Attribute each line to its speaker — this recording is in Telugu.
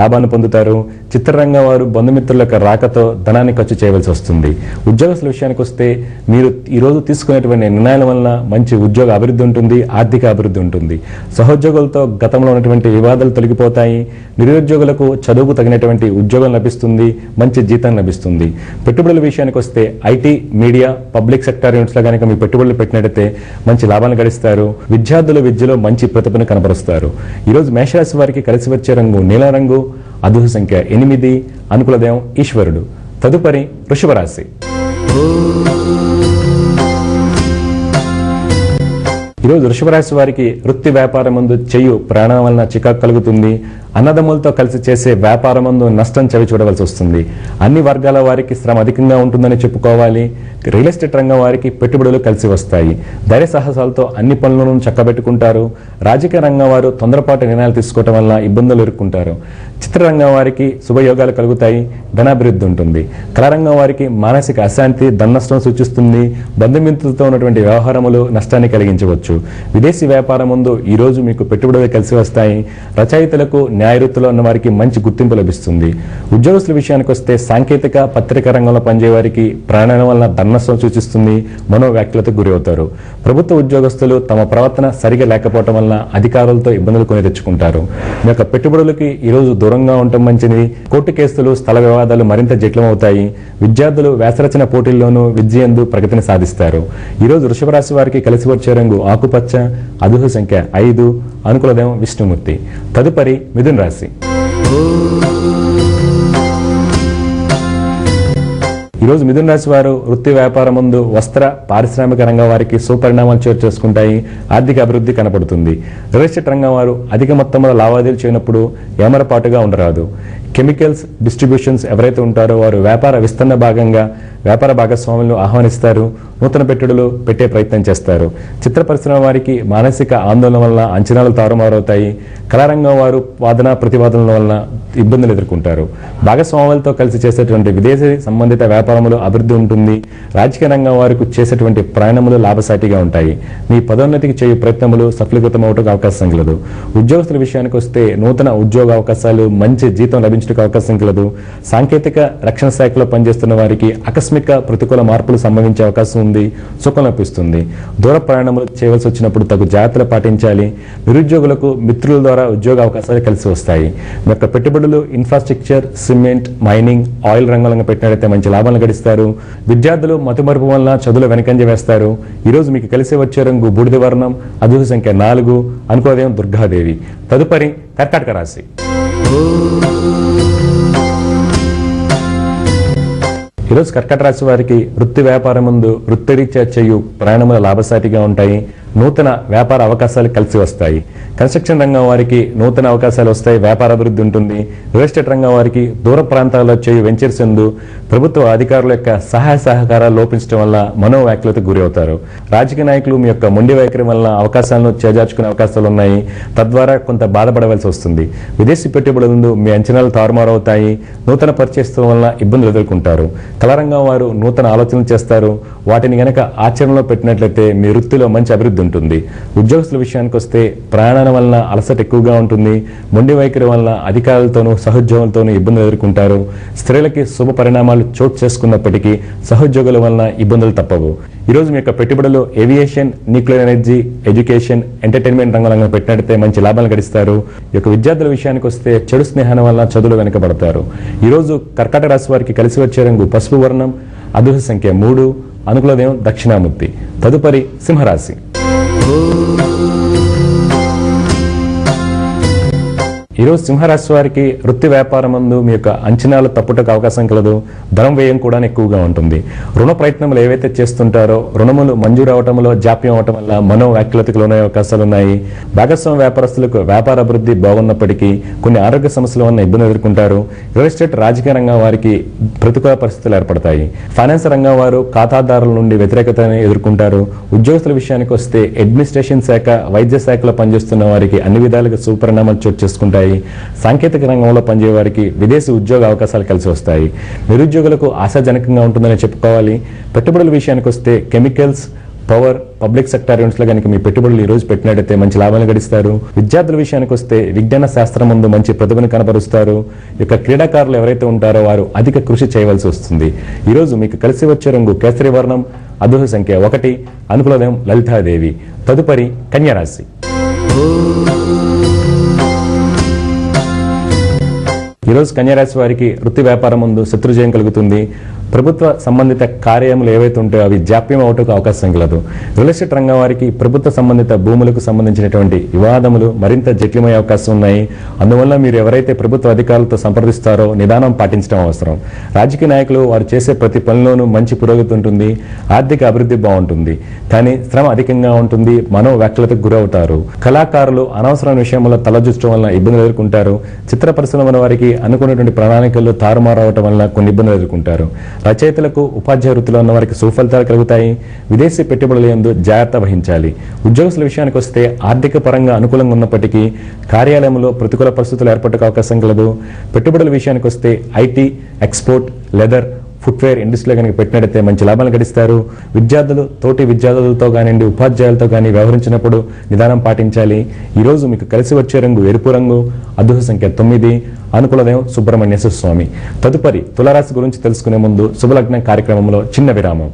Speaker 1: లాభాన్ని పొందుతారు. చిత్రరంగం వారు బంధుమిత్రుల యొక్క రాకతో ధనాన్ని ఖర్చు చేయవలసి వస్తుంది. ఉద్యోగస్తుల విషయానికి వస్తే మీరు ఈరోజు తీసుకునేటువంటి నిర్ణయాల వలన మంచి ఉద్యోగ అభివృద్ధి ఉంటుంది, ఆర్థిక అభివృద్ధి ఉంటుంది. సహోద్యోగులతో గతంలో ఉన్నటువంటి వివాదాలు తొలగిపోతాయి. నిరుద్యోగులకు చదువుకు తగినటువంటి ఉద్యోగం లభిస్తుంది, మంచి జీతం లభిస్తుంది. పెట్టుబడుల విషయానికి వస్తే ఐటీ, మీడియా, పబ్లిక్ సెక్టార్ యూనిట్స్లో కనుక మీ పెట్టుబడులు పెట్టినట్టయితే మంచి లాభాలను గడిస్తారు. విద్యార్థులు విద్యలో మంచి ప్రతిభను కనబరుస్తారు. ఈరోజు మేషరాశి వారికి కలిసి వచ్చే రంగు నీలం రంగు, అదృష్ట సంఖ్య 8, అనుకూల దైవం ఈశ్వరుడు. తదుపరి వృషభ రాశి. ఈరోజు వృషభ రాశి వారికి వృత్తి వ్యాపారం ముందు చెయ్యు ప్రాణం వలన చికాకు కలుగుతుంది. అన్నదమ్ములతో కలిసి చేసే వ్యాపారం ముందు నష్టం చవి చూడవలసి వస్తుంది. అన్ని వర్గాల వారికి శ్రమ అధికంగా ఉంటుందని చెప్పుకోవాలి. రియల్ ఎస్టేట్ రంగం వారికి పెట్టుబడులు కలిసి వస్తాయి. ధైర్య సాహసాలతో అన్ని పనులను చక్కబెట్టుకుంటారు. రాజకీయ రంగం వారు తొందరపాటు నిర్ణయాలు తీసుకోవడం వల్ల ఇబ్బందులు ఎదుర్కొంటారు. చిత్రరంగం వారికి శుభయోగాలు కలుగుతాయి, ధనాభివృద్ధి ఉంటుంది. కళారంగం వారికి మానసిక అశాంతి, ధన నష్టం సూచిస్తుంది. బంధుమిత్రులతో ఉన్నటువంటి వ్యవహారములు నష్టాన్ని కలిగించవచ్చు. విదేశీ వ్యాపారం ముందు ఈ రోజు మీకు పెట్టుబడులు కలిసి వస్తాయి. రచయితలకు, న్యాయవృత్తిలో ఉన్న వారికి మంచి గుర్తింపు లభిస్తుంది. ఉద్యోగస్తుల విషయానికి వస్తే సాంకేతిక, పత్రికా రంగంలో పనిచేయ వారికి ప్రాణాల వలన ధన నష్టం సూచిస్తుంది. మనోవ్యాఖ్యలకు గురి అవుతారు. ప్రభుత్వ ఉద్యోగస్తులు తమ ప్రవర్తన సరిగా లేకపోవడం వల్ల అధికారులతో ఇబ్బందులు కొని తెచ్చుకుంటారు. మీ యొక్క పెట్టుబడులకి ఈ రోజు దూరంగా ఉండటం మంచిది. కోర్టు కేసులు, స్థల వివాదాలు మరింత జటిలమవుతాయి. విద్యార్థులు వ్యాసరచన పోటీల్లోనూ విద్యందు ప్రగతిని సాధిస్తారు. ఈ రోజు వృషభ రాశి వారికి కలిసి వచ్చే రంగు ఆకుపచ్చ, అదృష్ట సంఖ్య 5, అనుకూల దైవం విష్ణుమూర్తి. తదుపరి మిథున రాశి. ఈరోజు మిథున రాశి వారు వృత్తి వ్యాపారం ముందు వస్త్ర, పారిశ్రామిక రంగం వారికి సుపరిణామాలు చోటు చేసుకుంటాయి. ఆర్థిక అభివృద్ధి కనపడుతుంది. రియల్ ఎస్టేట్ రంగం వారు అధిక మొత్తంలో లావాదేవీలు చేయనప్పుడు ఏమరపాటుగా ఉండరాదు. కెమికల్స్ డిస్ట్రిబ్యూషన్స్ ఎవరైతే ఉంటారో వారు వ్యాపార విస్తరణ భాగంగా వ్యాపార భాగస్వాములను ఆహ్వానిస్తారు. నూతన పెట్టుబడులు పెట్టే ప్రయత్నం చేస్తారు. చిత్ర పరిశ్రమ వారికి మానసిక ఆందోళన వలన అంచనాలు తారుమారవుతాయి. కళారంగం వారు వాదన ప్రతివాదనల వలన ఇబ్బందులు ఎదుర్కొంటారు. భాగస్వాములతో కలిసి చేసేటువంటి విదేశీ సంబంధిత వ్యాపారములు అభివృద్ధి ఉంటుంది. రాజకీయ రంగం వారికి చేసేటువంటి ప్రయాణములు లాభసాటిగా ఉంటాయి. మీ పదోన్నతికి చేయు ప్రయత్నములు సఫలీకృతం అవడానికి అవకాశం కలదు. ఉద్యోగస్తుల విషయానికి వస్తే నూతన ఉద్యోగ అవకాశాలు, మంచి జీతం లభించడానికి అవకాశం కలదు. సాంకేతిక, రక్షణ శాఖలో పనిచేస్తున్న వారికి ఆకస్మిక ప్రతికూల మార్పులు సంభవించే అవకాశం ఉంది. సుఖం లభిస్తుంది. దూర ప్రయాణములు చేయవలసి వచ్చినప్పుడు తగు జాగ్రత్తలు పాటించాలి. నిరుద్యోగులకు మిత్రుల ద్వారా ఉద్యోగ అవకాశాలు కలిసి వస్తాయి. మీ యొక్క పెట్టుబడులు ఇన్ఫ్రాస్ట్రక్చర్, సిమెంట్, మైనింగ్, ఆయిల్ రంగంలో పెట్టినట్లయితే మంచి లాభాలను గడిస్తారు. విద్యార్థులు మతిమరుపు వలన చదువులు వెనకంజ వేస్తారు. ఈ రోజు మీకు కలిసి వచ్చే రంగు బూడిద వర్ణం, అదృష్ట సంఖ్య 4, అనుకూల దైవం దుర్గాదేవి. తదుపరి కర్కాటక రాశి. ఈరోజు కర్కాటక రాశి వారికి వృత్తి వ్యాపారం ముందు వృత్తిరీత్యా చేయు ప్రయాణముల లాభసాటిగా ఉంటాయి. నూతన వ్యాపార అవకాశాలు కలిసి వస్తాయి. కన్స్ట్రక్షన్ రంగం వారికి నూతన అవకాశాలు వస్తాయి. వ్యాపార అభివృద్ధి ఉంటుంది. రియల్ ఎస్టేట్ రంగం వారికి దూర ప్రాంతాల్లో చేయు వెంచర్స్ ఎందు ప్రభుత్వ అధికారుల యొక్క సహాయ సహకారాలు లోపించడం వల్ల మనోవ్యాఖ్యలకు గురి అవుతారు. రాజకీయ నాయకులు మీ యొక్క మొండి వైఖరి వల్ల అవకాశాలను చేజార్చుకునే అవకాశాలు ఉన్నాయి. తద్వారా కొంత బాధపడవలసి వస్తుంది. విదేశీ పెట్టుబడుల మీ అంచనాలు తారుమారవుతాయి. నూతన పరిచయం వల్ల ఇబ్బందులు ఎదుర్కొంటారు. కళారంగం వారు నూతన ఆలోచనలు చేస్తారు. వాటిని గనక ఆచరణలో పెట్టినట్లయితే మీ వృత్తిలో మంచి అభివృద్ధి ఉంటుంది. ఉద్యోగస్తుల విషయానికి వస్తే ప్రయాణాల వలన అలసట ఎక్కువగా ఉంటుంది. మొండి వైఖరి వలన అధికారులతోనూ సహోద్యోగులతోనూ ఇబ్బందులు ఎదుర్కొంటారు. స్త్రీలకి శుభ పరిణామాలు చోటు చేసుకున్నప్పటికీ సహోద్యోగుల వలన ఇబ్బందులు తప్పవు. ఈ రోజు మీ యొక్క పెట్టుబడులు aviation, nuclear energy, education, entertainment రంగంలో పెట్టినట్లయితే మంచి లాభాలు గడిస్తారు. ఈ యొక్క విద్యార్థుల విషయానికి వస్తే చెడు స్నేహాల వల్ల చదువులు వెనుకబడతారు. ఈ రోజు కర్కాటక రాశి వారికి కలిసి వచ్చే రంగు పసుపు వర్ణం, అదృష్ట సంఖ్య 3, అనుకూల దైవం దక్షిణామూర్తి. తదుపరి సింహరాశి. ఈరోజు సింహరాశి వారికి వృత్తి వ్యాపారం ముందు మీ యొక్క అంచనాలు తప్పుటకు అవకాశం కలదు. ధనం వ్యయం కూడా ఎక్కువగా ఉంటుంది. రుణ ప్రయత్నములు ఏవైతే చేస్తుంటారో రుణములు మంజూరు అవటంలో జాప్యం అవటం వల్ల మనోవ్యాఖ్యలకు లోనయ్యే అవకాశాలు ఉన్నాయి. భాగస్వామ్య వ్యాపారస్తులకు వ్యాపార అభివృద్ధి బాగున్నప్పటికీ కొన్ని ఆరోగ్య సమస్యల వల్ల ఇబ్బంది ఎదుర్కొంటారు. రియల్ ఎస్టేట్, రాజకీయ రంగం వారికి ప్రతికూల పరిస్థితులు ఏర్పడతాయి. ఫైనాన్స్ రంగం వారు ఖాతాదారుల నుండి వ్యతిరేకతను ఎదుర్కొంటారు. ఉద్యోగస్తుల విషయానికి వస్తే అడ్మినిస్ట్రేషన్ శాఖ, వైద్య శాఖలో పనిచేస్తున్న వారికి అన్ని విధాలుగా సుపరిణామాలు చోటు చేసుకుంటాయి. సాంకేతిక రంగంలో పనిచేయ వారికి విదేశీ ఉద్యోగ అవకాశాలు కలిసి వస్తాయి. నిరుద్యోగులకు ఆశాజనకంగా ఉంటుందని చెప్పుకోవాలి. పెట్టుబడుల విషయానికి వస్తే chemicals, power, public sector units లో కనుక మీ పెట్టుబడులు ఈ రోజు పెట్టినట్టయితే మంచి లాభాలు గడిస్తారు. విద్యార్థుల విషయానికి వస్తే విజ్ఞాన శాస్త్రం ముందు మంచి ప్రతిభను కనబరుస్తారు. ఇక క్రీడాకారులు ఎవరైతే ఉంటారో వారు అధిక కృషి చేయవలసి వస్తుంది. ఈ రోజు మీకు కలిసి వచ్చే రంగు కేసరి వర్ణం, అదృష్ట సంఖ్య 1, అనుకూలదయం లలితాదేవి. తదుపరి కన్యారాశి. ఈరోజు కన్యారాశి వారికి వృత్తి వ్యాపారం ముందు శత్రుజయం కలుగుతుంది. ప్రభుత్వ సంబంధిత కార్యములు ఏవైతే ఉంటాయో అవి జాప్యం అవటకు అవకాశం కలదు. రియల్ ఎస్టేట్ రంగం వారికి ప్రభుత్వ సంబంధిత భూములకు సంబంధించినటువంటి వివాదములు మరింత జటిలమయ్యే అవకాశం ఉన్నాయి. అందువల్ల మీరు ఎవరైతే ప్రభుత్వ అధికారులతో సంప్రదిస్తారో నిదానం పాటించడం అవసరం. రాజకీయ నాయకులు వారు చేసే ప్రతి పనిలోనూ మంచి పురోగతి ఉంటుంది, ఆర్థిక అభివృద్ధి బాగుంటుంది. కానీ శ్రమ అధికంగా ఉంటుంది, మనోవ్యాఖ్యలకు గురవుతారు. కళాకారులు అనవసరమైన విషయంలో తలదూర్చడం వల్ల ఇబ్బందులు ఎదుర్కొంటారు. చిత్ర పరిశ్రమ వారికి అనుకున్నటువంటి ప్రణాళికల్లో తారుమారు అవటం వల్ల కొన్ని ఇబ్బందులు ఎదుర్కొంటారు. రచయితలకు, ఉపాధ్యాయ వృత్తిలో ఉన్న వారికి సుఫలితాలు కలుగుతాయి. విదేశీ పెట్టుబడుల యందు జాగ్రత్త వహించాలి. ఉద్యోగస్తుల విషయానికి వస్తే ఆర్థిక పరంగా అనుకూలంగా ఉన్నప్పటికీ కార్యాలయంలో ప్రతికూల పరిస్థితులు ఏర్పడే అవకాశం కలదు. పెట్టుబడుల విషయానికి వస్తే ఐటీ, ఎక్స్పోర్ట్, లెదర్, ఫుట్వేర్ ఇండస్ట్రీలో కనుక పెట్టినట్టయితే మంచి లాభాలు గడిస్తారు. విద్యార్థులు తోటి విద్యార్థులతో కానివ్వండి, ఉపాధ్యాయులతో కానీ వ్యవహరించినప్పుడు నిదానం పాటించాలి. ఈ రోజు మీకు కలిసి వచ్చే రంగు ఎరుపు రంగు, అదృష్ట సంఖ్య 9, అనుకూలదయం సుబ్రహ్మణ్యేశ్వర స్వామి. తదుపరి తులారాశి గురించి తెలుసుకునే ముందు శుభలగ్నం కార్యక్రమంలో చిన్న విరామం.